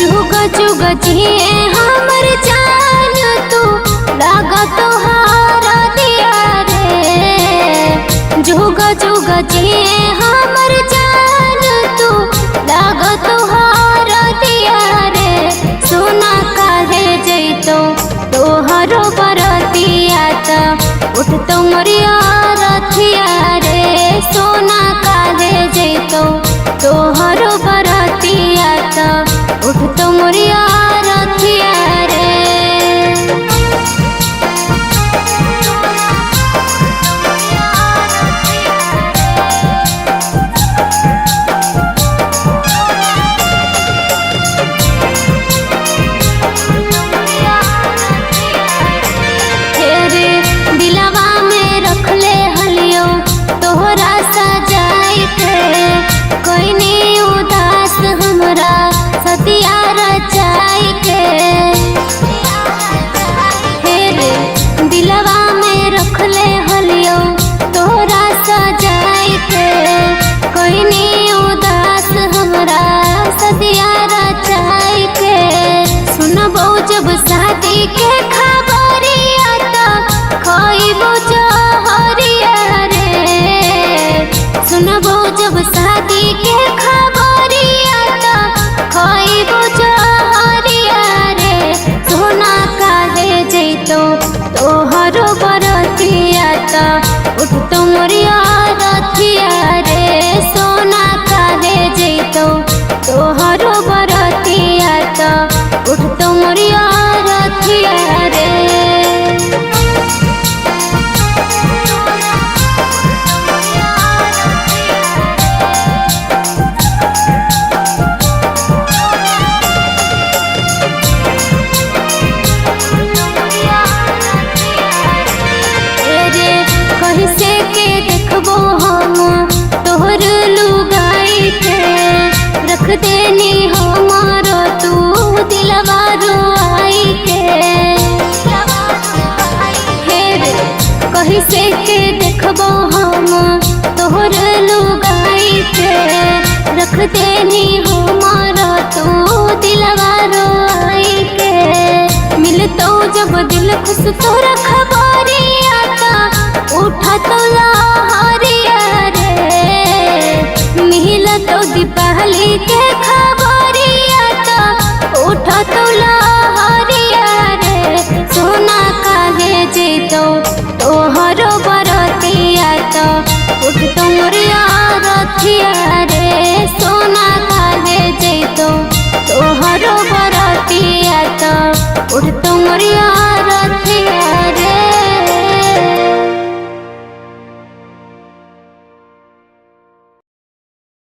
जुग जुग जिए हमर जान तू लगा तोहार दिया रे। जुग जुग जिए हमर जान तू लगा तोहार दिया रे। सोना काहे जैतो तोहरो बरतिया त उठ तो मोरिया रथिया रे। सोना काहे जैतो तोहरो बरतिया त उठ तो मोरिया रथिया रे। तेरे दिलवा में रखले हलियो तोहरा सजाई के। कोई नहीं उदास हमरा सतिया रचाई के। हेरे दिलवा में रखले हलियो तोहरा सजाई के। कोई नहीं उदास हमरा सतिया रचाई के। सुनबो जब शादी के खबरिया त खइबो जहरिया रे। सुनबो जब शादी के खबरिया त खइबो जहरिया रे। सोना काहे जैतो तोहरो बरतिया त उठ तो मोरिया रथिया रे। सोना काहे जैतो तोहरो बरतिया त उठ तो मोरिया रथिया रे। कैसे के देखबो हम तोहर लुगाई के। रख देनी हमारो तू दिलवा रुआई के। हेरे कैसे के देखबो हम तोहर लुगाई के। रख देनी हमारो तू दिलवा रुआई के। मिलतो जब दिल खुश तोरा खबरिया त उठा तो लहरिया रे। मिला तो दीपावली के खबरिया त उठा तो लहरिया रे। सोना काहे जैतो तोहरो बरतिया त उठ तो मोरिया रथिया रे। सोना काहे जैतो तोहरो बरतिया त उठ तो मोरिया